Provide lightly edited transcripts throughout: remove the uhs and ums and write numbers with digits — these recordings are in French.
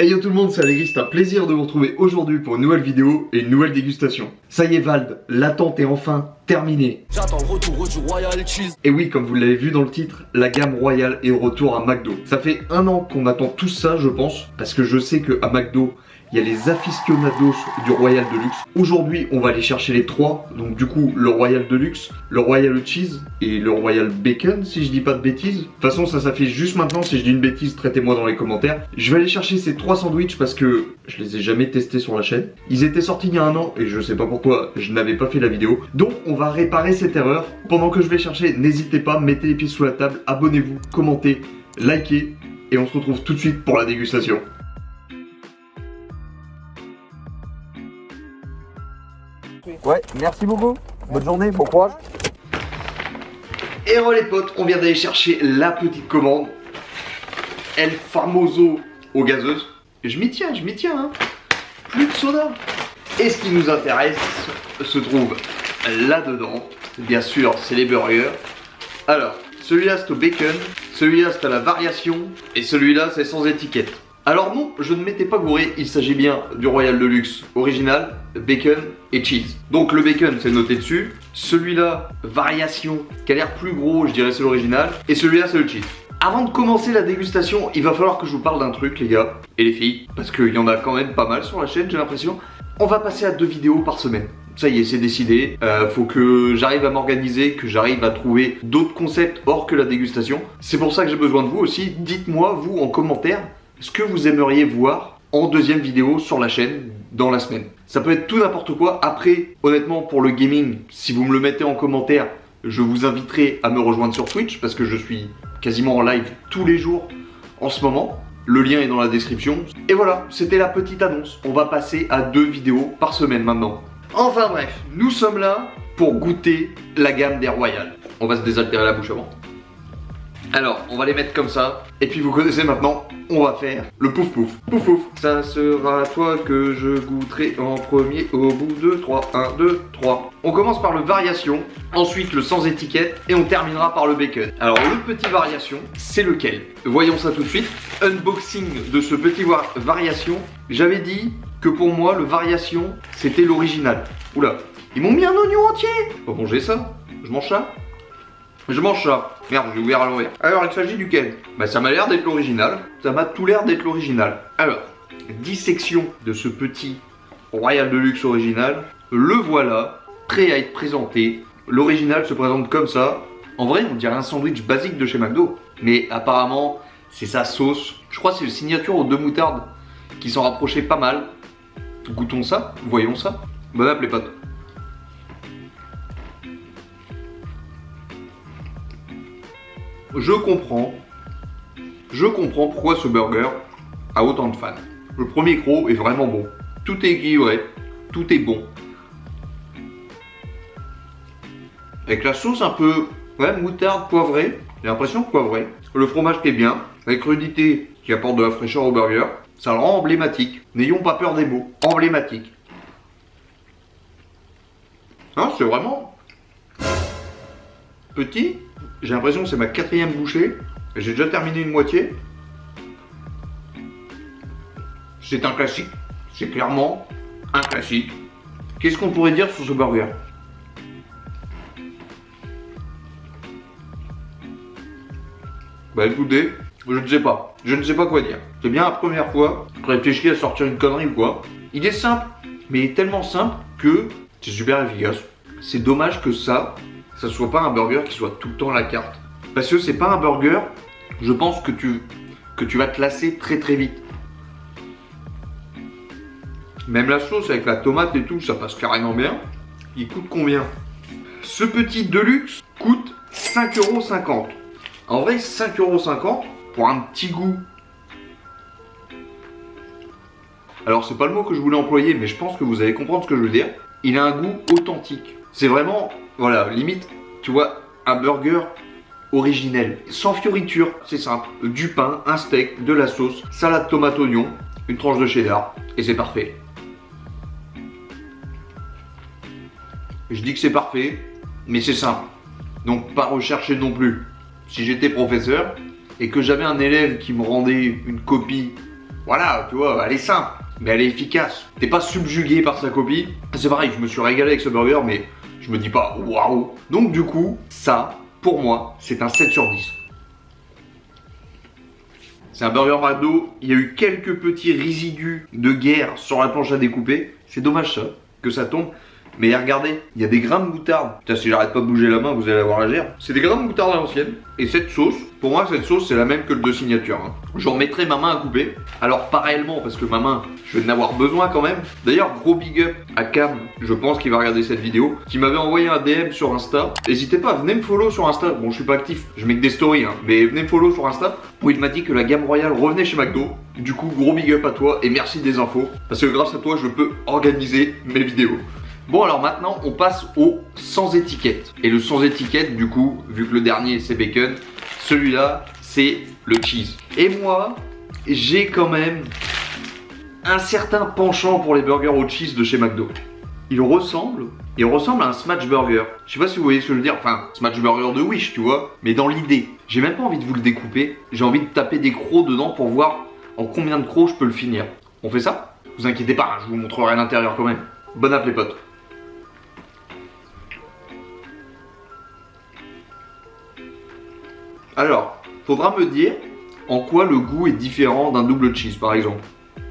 Hey yo tout le monde, c'est Allegri, c'est un plaisir de vous retrouver aujourd'hui pour une nouvelle vidéo et une nouvelle dégustation. Ça y est Vald, l'attente est enfin terminée. J'attends le retour du Royal Cheese. Et oui, comme vous l'avez vu dans le titre, la gamme Royal est au retour à McDo. Ça fait 1 an qu'on attend tout ça je pense, parce que je sais qu'à McDo, il y a les aficionados du Royal Deluxe. Aujourd'hui, on va aller chercher les 3. Donc du coup, le Royal Deluxe, le Royal Cheese et le Royal Bacon, si je dis pas de bêtises. De toute façon, ça s'affiche juste maintenant. Si je dis une bêtise, traitez-moi dans les commentaires. Je vais aller chercher ces 3 sandwichs parce que je les ai jamais testés sur la chaîne. Ils étaient sortis il y a 1 an et je sais pas pourquoi je n'avais pas fait la vidéo. Donc on va réparer cette erreur. Pendant que je vais chercher, n'hésitez pas, mettez les pieds sous la table, abonnez-vous, commentez, likez et on se retrouve tout de suite pour la dégustation. Ouais, merci beaucoup. Bonne journée, bon courage. Et voilà les potes, on vient d'aller chercher la petite commande. El Famoso aux gazeuses. Je m'y tiens, hein. Plus de soda. Et ce qui nous intéresse se trouve là-dedans. Bien sûr, c'est les burgers. Alors, celui-là c'est au bacon, celui-là c'est à la variation, et celui-là c'est sans étiquette. Alors non, je ne m'étais pas gouré, il s'agit bien du Royal Deluxe original, bacon et cheese. Donc le bacon c'est noté dessus, celui-là, variation, qui a l'air plus gros, je dirais c'est l'original, et celui-là c'est le cheese. Avant de commencer la dégustation, il va falloir que je vous parle d'un truc les gars, et les filles, parce qu'il y en a quand même pas mal sur la chaîne j'ai l'impression. On va passer à 2 vidéos par semaine. Ça y est, c'est décidé, faut que j'arrive à m'organiser, que j'arrive à trouver d'autres concepts hors que la dégustation. C'est pour ça que j'ai besoin de vous aussi, dites-moi vous en commentaire ce que vous aimeriez voir en 2e vidéo sur la chaîne dans la semaine. Ça peut être tout n'importe quoi. Après, honnêtement, pour le gaming, si vous me le mettez en commentaire, je vous inviterai à me rejoindre sur Twitch parce que je suis quasiment en live tous les jours en ce moment. Le lien est dans la description. Et voilà, c'était la petite annonce. On va passer à 2 vidéos par semaine maintenant. Enfin bref, nous sommes là pour goûter la gamme des Royal. On va se désaltérer la bouche avant. Alors, on va les mettre comme ça. Et puis vous connaissez maintenant, on va faire le pouf pouf. Pouf pouf. Ça sera toi que je goûterai en premier au bout de 3. 1, 2, 3. On commence par le variation, ensuite le sans étiquette et on terminera par le bacon. Alors le petit variation, c'est lequel? Voyons ça tout de suite. Unboxing de ce petit variation. J'avais dit que pour moi le variation c'était l'original. Oula, ils m'ont mis un oignon entier. Faut manger ça. Je mange ça. Je mange ça. Merde, j'ai ouvert à l'envers. Alors, il s'agit duquel? Bah, ça m'a l'air d'être l'original. Ça m'a tout l'air d'être l'original. Alors, dissection de ce petit Royal Deluxe original. Le voilà, prêt à être présenté. L'original se présente comme ça. En vrai, on dirait un sandwich basique de chez McDo. Mais apparemment, c'est sa sauce. Je crois que c'est le signature aux 2 moutardes qui s'en rapprochait pas mal. Goûtons ça, voyons ça. Bon app les potes. Je comprends pourquoi ce burger a autant de fans. Le premier croc est vraiment bon. Tout est équilibré, tout est bon. Avec la sauce un peu, ouais, moutarde poivrée, j'ai l'impression poivrée. Le fromage qui est bien, la crudité qui apporte de la fraîcheur au burger. Ça le rend emblématique. N'ayons pas peur des mots, emblématique. Hein, c'est vraiment petit. J'ai l'impression que c'est ma 4e bouchée. J'ai déjà terminé une moitié. C'est un classique. C'est clairement un classique. Qu'est-ce qu'on pourrait dire sur ce burger? Bah écoutez, je ne sais pas. Je ne sais pas quoi dire. C'est bien la première fois que je réfléchis à sortir une connerie ou quoi. Il est simple, mais il est tellement simple que c'est super efficace. C'est dommage que ça soit pas un burger qui soit tout le temps à la carte. Parce que c'est pas un burger, je pense que tu vas te lasser très très vite. Même la sauce avec la tomate et tout, ça passe carrément bien. Il coûte combien? Ce petit Deluxe coûte 5,50 €. En vrai, 5,50 € pour un petit goût. Alors c'est pas le mot que je voulais employer, mais je pense que vous allez comprendre ce que je veux dire. Il a un goût authentique. C'est vraiment, voilà, limite, tu vois, un burger originel, sans fioriture, c'est simple. Du pain, un steak, de la sauce, salade tomate oignon, une tranche de cheddar, et c'est parfait. Je dis que c'est parfait, mais c'est simple. Donc pas recherché non plus. Si j'étais professeur et que j'avais un élève qui me rendait une copie Voilà, tu vois, elle est simple, mais elle est efficace. T'es pas subjugué par sa copie. C'est pareil, je me suis régalé avec ce burger, mais je me dis pas waouh. Donc du coup, ça, pour moi, c'est un 7 sur 10. C'est un burger McDo, il y a eu quelques petits résidus de guerre sur la planche à découper. C'est dommage ça, que ça tombe. Mais regardez, il y a des grains de moutarde. Putain, si j'arrête pas de bouger la main, vous allez avoir la gère. C'est des grains de moutarde à l'ancienne. Et cette sauce, pour moi, cette sauce, c'est la même que le de signature. Hein. J'en mettrai ma main à couper. Alors, pas réellement, parce que ma main, je vais en avoir besoin quand même. D'ailleurs, gros big up à Cam, je pense qu'il va regarder cette vidéo, qui m'avait envoyé un DM sur Insta. N'hésitez pas, venez me follow sur Insta. Bon, je suis pas actif, je mets que des stories, hein. Mais venez me follow sur Insta, où il m'a dit que la gamme royale revenait chez McDo. Du coup, gros big up à toi et merci des infos. Parce que grâce à toi, je peux organiser mes vidéos. Bon alors maintenant on passe au sans étiquette. Et le sans étiquette du coup, vu que le dernier c'est bacon, celui-là c'est le cheese. Et moi j'ai quand même un certain penchant pour les burgers au cheese de chez McDo. Il ressemble à un smash burger. Je sais pas si vous voyez ce que je veux dire, enfin smash burger de Wish tu vois. Mais dans l'idée, j'ai même pas envie de vous le découper. J'ai envie de taper des crocs dedans pour voir en combien de crocs je peux le finir. On fait ça? Vous inquiétez pas, je vous montrerai l'intérieur quand même. Bon app les potes. Alors, faudra me dire en quoi le goût est différent d'un double cheese par exemple.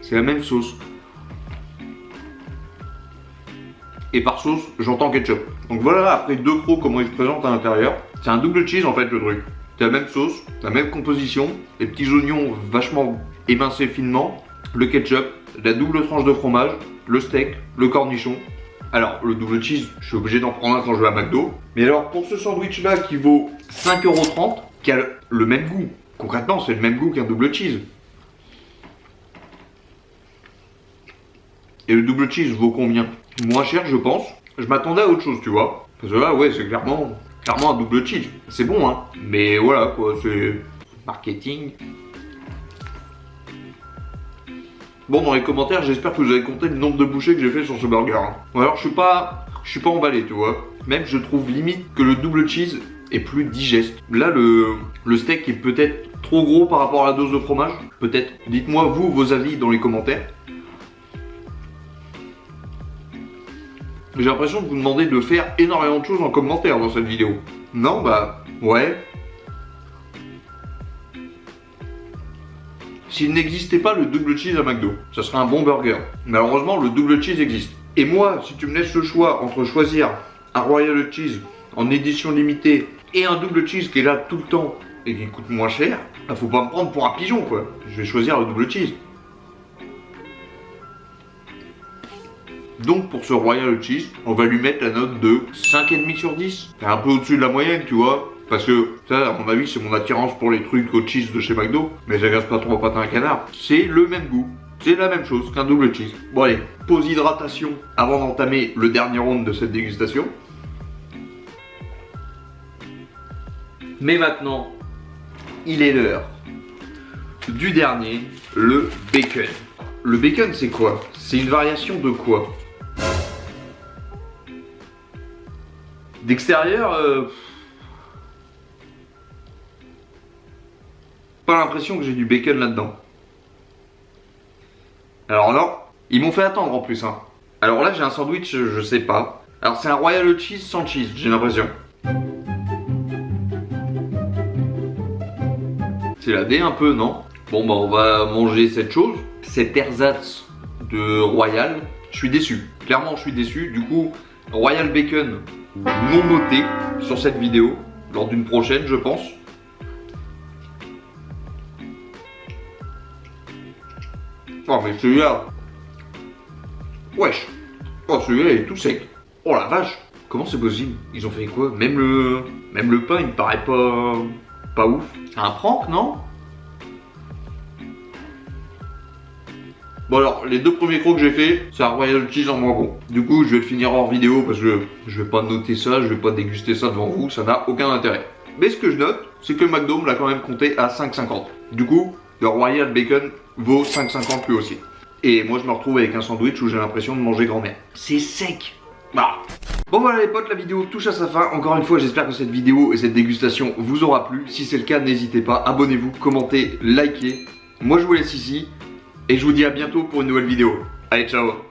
C'est la même sauce. Et par sauce, j'entends ketchup. Donc voilà, après deux crocs, comment il se présente à l'intérieur. C'est un double cheese en fait le truc. C'est la même sauce, la même composition, les petits oignons vachement émincés finement, le ketchup, la double tranche de fromage, le steak, le cornichon. Alors, le double cheese, je suis obligé d'en prendre un quand je vais à McDo. Mais alors, pour ce sandwich là qui vaut 5,30 €, qui a le même goût. Concrètement, c'est le même goût qu'un double cheese. Et le double cheese vaut combien? Moins cher, je pense. Je m'attendais à autre chose, tu vois. Parce que là, ouais, c'est clairement un double cheese. C'est bon, hein. Mais voilà, quoi, c'est marketing. Bon, dans les commentaires, j'espère que vous avez compté le nombre de bouchées que j'ai fait sur ce burger. Hein. Ou alors, je suis pas emballé, tu vois. Même, je trouve limite que le double cheese est plus digeste. Là, le steak est peut-être trop gros par rapport à la dose de fromage. Peut-être. Dites-moi, vous, vos avis dans les commentaires. J'ai l'impression de vous demander de faire énormément de choses en commentaire dans cette vidéo. Non, bah, ouais. S'il n'existait pas le double cheese à McDo, ça serait un bon burger. Malheureusement, le double cheese existe. Et moi, si tu me laisses le choix entre choisir un Royal Cheese en édition limitée et un double cheese qui est là tout le temps et qui coûte moins cher, bah faut pas me prendre pour un pigeon quoi. Je vais choisir le double cheese. Donc pour ce Royal Cheese, on va lui mettre la note de 5,5 sur 10. C'est un peu au-dessus de la moyenne, tu vois. Parce que ça, à mon avis, c'est mon attirance pour les trucs au cheese de chez McDo. Mais j'agace pas trop patin à canard. C'est le même goût. C'est la même chose qu'un double cheese. Bon allez, pause hydratation avant d'entamer le dernier round de cette dégustation. Mais maintenant, il est l'heure du dernier, le bacon. Le bacon, c'est quoi? C'est une variation de quoi? D'extérieur, pas l'impression que j'ai du bacon là-dedans. Alors non, ils m'ont fait attendre en plus. Hein. Alors là, j'ai un sandwich, je sais pas. Alors c'est un Royal Cheese sans cheese, j'ai l'impression. C'est la D un peu, non? Bon bah on va manger cette chose, cet ersatz de Royal. Je suis déçu, clairement je suis déçu. Du coup, Royal Bacon non noté sur cette vidéo, lors d'une prochaine je pense. Oh mais celui-là, wesh, oh celui-là il est tout sec. Oh la vache, comment c'est possible? Ils ont fait quoi? Même le pain il me paraît pas ouf. C'est un prank non? Bon alors, les deux premiers crocs que j'ai fait, c'est un Royal Cheese en moins bon. Du coup, je vais le finir hors vidéo parce que je vais pas noter ça, je vais pas déguster ça devant vous, ça n'a aucun intérêt. Mais ce que je note, c'est que McDo me l'a quand même compté à 5,50. Du coup, le Royal Bacon vaut 5,50 lui aussi. Et moi, je me retrouve avec un sandwich où j'ai l'impression de manger grand-mère. C'est sec. Bah. Bon voilà les potes, la vidéo touche à sa fin. Encore une fois, j'espère que cette vidéo et cette dégustation vous aura plu. Si c'est le cas, n'hésitez pas, abonnez-vous, commentez, likez. Moi, je vous laisse ici. Et je vous dis à bientôt pour une nouvelle vidéo. Allez, ciao.